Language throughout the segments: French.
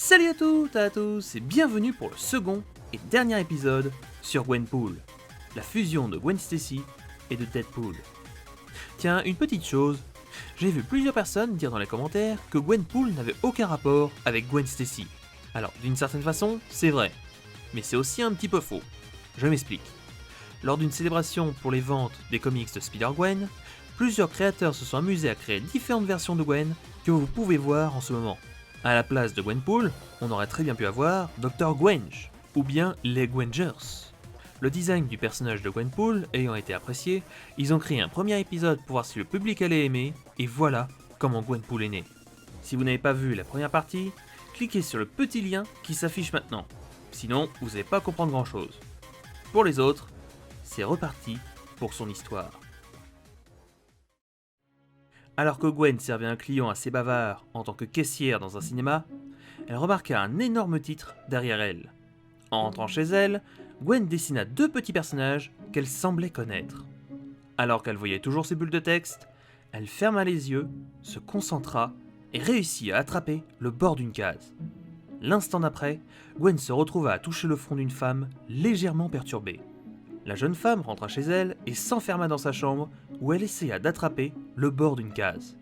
Salut à toutes et à tous et bienvenue pour le second et dernier épisode sur Gwenpool, la fusion de Gwen Stacy et de Deadpool. Tiens, une petite chose, j'ai vu plusieurs personnes dire dans les commentaires que Gwenpool n'avait aucun rapport avec Gwen Stacy. Alors, d'une certaine façon, c'est vrai, mais c'est aussi un petit peu faux. Je m'explique. Lors d'une célébration pour les ventes des comics de Spider-Gwen, plusieurs créateurs se sont amusés à créer différentes versions de Gwen que vous pouvez voir en ce moment. À la place de Gwenpool, on aurait très bien pu avoir Dr. Gwenge, ou bien les Gwengers. Le design du personnage de Gwenpool ayant été apprécié, ils ont créé un premier épisode pour voir si le public allait aimer, et voilà comment Gwenpool est née. Si vous n'avez pas vu la première partie, cliquez sur le petit lien qui s'affiche maintenant, sinon vous n'allez pas comprendre grand chose. Pour les autres, c'est reparti pour son histoire. Alors que Gwen servait un client assez bavard en tant que caissière dans un cinéma, elle remarqua un énorme titre derrière elle. En rentrant chez elle, Gwen dessina deux petits personnages qu'elle semblait connaître. Alors qu'elle voyait toujours ses bulles de texte, elle ferma les yeux, se concentra et réussit à attraper le bord d'une case. L'instant d'après, Gwen se retrouva à toucher le front d'une femme légèrement perturbée. La jeune femme rentra chez elle et s'enferma dans sa chambre où elle essaya d'attraper le bord d'une case.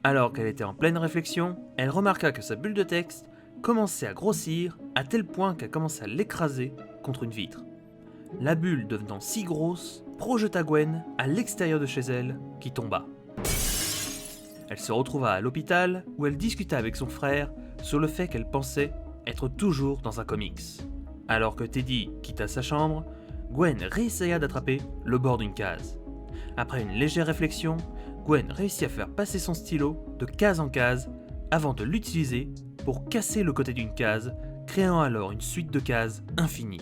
Alors qu'elle était en pleine réflexion, elle remarqua que sa bulle de texte commençait à grossir à tel point qu'elle commençait à l'écraser contre une vitre. La bulle devenant si grosse, projeta Gwen à l'extérieur de chez elle qui tomba. Elle se retrouva à l'hôpital où elle discuta avec son frère sur le fait qu'elle pensait être toujours dans un comics. Alors que Teddy quitta sa chambre, Gwen réessaya d'attraper le bord d'une case. Après une légère réflexion, Gwen réussit à faire passer son stylo de case en case avant de l'utiliser pour casser le côté d'une case, créant alors une suite de cases infinie.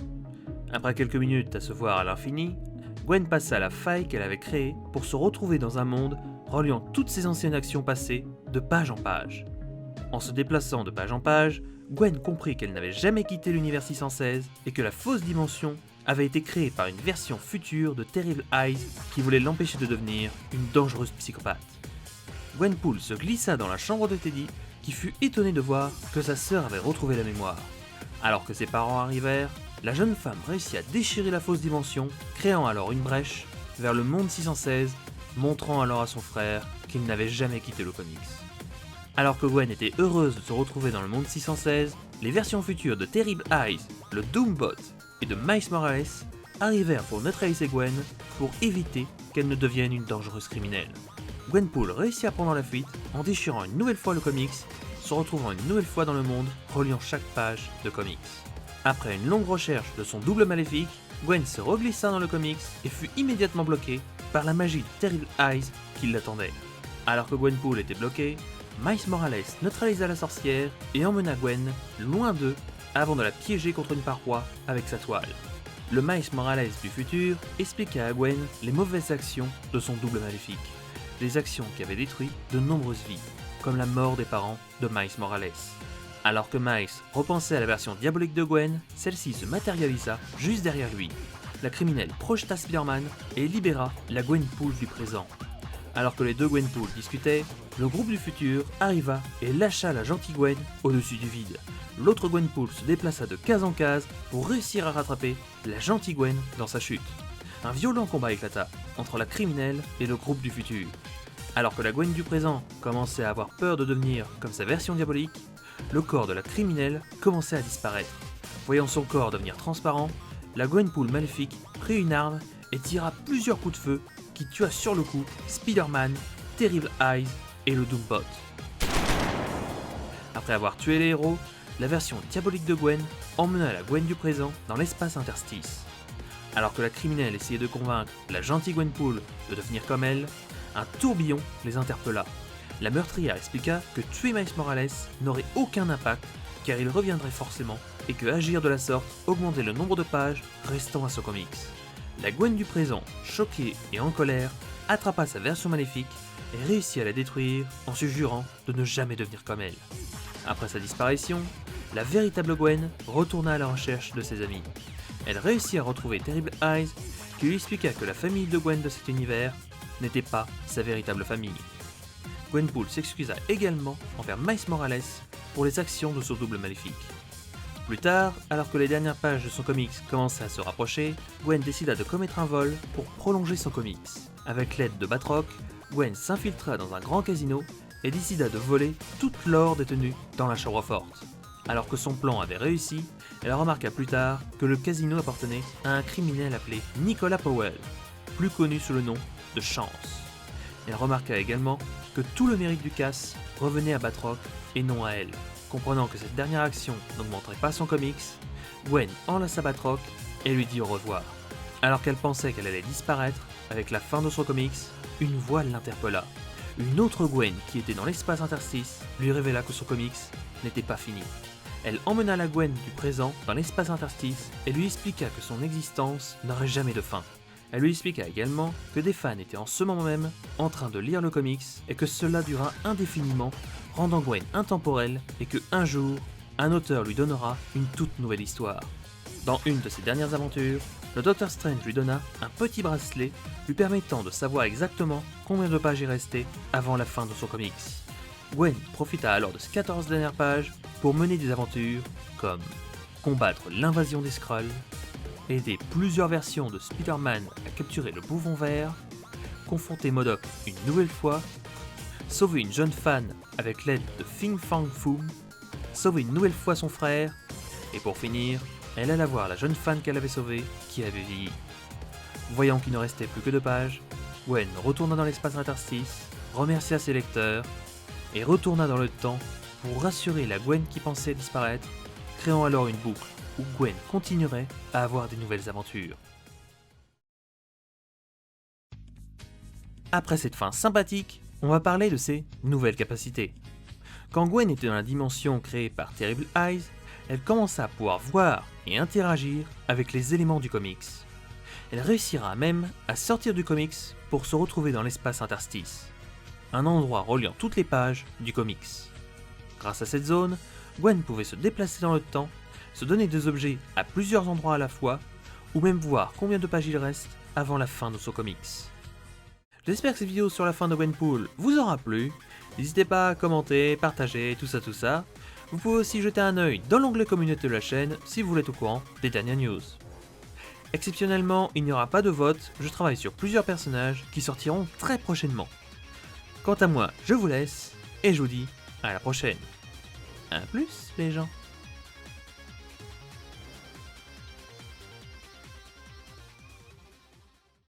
Après quelques minutes à se voir à l'infini, Gwen passa la faille qu'elle avait créée pour se retrouver dans un monde reliant toutes ses anciennes actions passées de page en page. En se déplaçant de page en page, Gwen comprit qu'elle n'avait jamais quitté l'univers 616 et que la fausse dimension avait été créée par une version future de Terrible Eyes qui voulait l'empêcher de devenir une dangereuse psychopathe. Gwenpool se glissa dans la chambre de Teddy qui fut étonné de voir que sa sœur avait retrouvé la mémoire. Alors que ses parents arrivèrent, la jeune femme réussit à déchirer la fausse dimension, créant alors une brèche vers le monde 616, montrant alors à son frère qu'il n'avait jamais quitté le comics. Alors que Gwen était heureuse de se retrouver dans le monde 616, les versions futures de Terrible Eyes, le Doombot et de Miles Morales arrivèrent pour neutraliser Gwen pour éviter qu'elle ne devienne une dangereuse criminelle. Gwenpool réussit à prendre la fuite en déchirant une nouvelle fois le comics, se retrouvant une nouvelle fois dans le monde, reliant chaque page de comics. Après une longue recherche de son double maléfique, Gwen se reglissa dans le comics et fut immédiatement bloquée par la magie de Terrible Eyes qui l'attendait. Alors que Gwenpool était bloquée, Miles Morales neutralisa la sorcière et emmena Gwen loin d'eux avant de la piéger contre une paroi avec sa toile. Le Miles Morales du futur expliqua à Gwen les mauvaises actions de son double maléfique, des actions qui avaient détruit de nombreuses vies, comme la mort des parents de Miles Morales. Alors que Miles repensait à la version diabolique de Gwen, celle-ci se matérialisa juste derrière lui. La criminelle projeta Spider-Man et libéra la Gwenpool du présent. Alors que les deux Gwenpool discutaient, le groupe du futur arriva et lâcha la gentille Gwen au-dessus du vide. L'autre Gwenpool se déplaça de case en case pour réussir à rattraper la gentille Gwen dans sa chute. Un violent combat éclata entre la criminelle et le groupe du futur. Alors que la Gwen du présent commençait à avoir peur de devenir comme sa version diabolique, le corps de la criminelle commençait à disparaître. Voyant son corps devenir transparent, la Gwenpool maléfique prit une arme et tira plusieurs coups de feu qui tua sur le coup Spider-Man, Terrible Eyes et le Doombot. Après avoir tué les héros, la version diabolique de Gwen emmena la Gwen du présent dans l'espace interstice. Alors que la criminelle essayait de convaincre la gentille Gwenpool de devenir comme elle, un tourbillon les interpella. La meurtrière expliqua que tuer Miles Morales n'aurait aucun impact car il reviendrait forcément et que agir de la sorte augmentait le nombre de pages restant à ce comics. La Gwen du présent, choquée et en colère, attrapa sa version maléfique et réussit à la détruire en se jurant de ne jamais devenir comme elle. Après sa disparition, la véritable Gwen retourna à la recherche de ses amis. Elle réussit à retrouver Terrible Eyes, qui lui expliqua que la famille de Gwen de cet univers n'était pas sa véritable famille. Gwenpool s'excusa également envers Miles Morales pour les actions de son double maléfique. Plus tard, alors que les dernières pages de son comics commençaient à se rapprocher, Gwen décida de commettre un vol pour prolonger son comics. Avec l'aide de Batroc, Gwen s'infiltra dans un grand casino et décida de voler toute l'or détenue dans la chambre forte. Alors que son plan avait réussi, elle remarqua plus tard que le casino appartenait à un criminel appelé Nicolas Powell, plus connu sous le nom de Chance. Elle remarqua également que tout le mérite du casse revenait à Batroc et non à elle. Comprenant que cette dernière action n'augmenterait pas son comics, Gwen enlaça Batroc et lui dit au revoir. Alors qu'elle pensait qu'elle allait disparaître avec la fin de son comics, une voix l'interpella. Une autre Gwen qui était dans l'espace interstice lui révéla que son comics n'était pas fini. Elle emmena la Gwen du présent dans l'espace interstice et lui expliqua que son existence n'aurait jamais de fin. Elle lui expliqua également que des fans étaient en ce moment même en train de lire le comics et que cela dura indéfiniment, rendant Gwen intemporelle et que un jour, un auteur lui donnera une toute nouvelle histoire. Dans une de ses dernières aventures, le Docteur Strange lui donna un petit bracelet lui permettant de savoir exactement combien de pages il restait avant la fin de son comics. Gwen profita alors de ces 14 dernières pages pour mener des aventures comme combattre l'invasion des Skrulls, aider plusieurs versions de Spider-Man à capturer le Bouffon Vert, confronter MODOK une nouvelle fois, sauver une jeune fan avec l'aide de Fin Fang Foom, sauver une nouvelle fois son frère, et pour finir, elle alla voir la jeune fan qu'elle avait sauvée qui avait vieilli. Voyant qu'il ne restait plus que 2 pages, Gwen retourna dans l'espace interstice, remercia ses lecteurs, et retourna dans le temps pour rassurer la Gwen qui pensait disparaître, créant alors une boucle où Gwen continuerait à avoir des nouvelles aventures. Après cette fin sympathique, on va parler de ses nouvelles capacités. Quand Gwen était dans la dimension créée par Terrible Eyes, elle commença à pouvoir voir et interagir avec les éléments du comics. Elle réussira même à sortir du comics pour se retrouver dans l'espace interstice, un endroit reliant toutes les pages du comics. Grâce à cette zone, Gwen pouvait se déplacer dans le temps, se donner des objets à plusieurs endroits à la fois, ou même voir combien de pages il reste avant la fin de son comics. J'espère que cette vidéo sur la fin de Gwenpool vous aura plu. N'hésitez pas à commenter, partager, tout ça. Vous pouvez aussi jeter un œil dans l'onglet communauté de la chaîne si vous voulez être au courant des dernières news. Exceptionnellement, il n'y aura pas de vote, je travaille sur plusieurs personnages qui sortiront très prochainement. Quant à moi, je vous laisse et je vous dis à la prochaine. A plus les gens.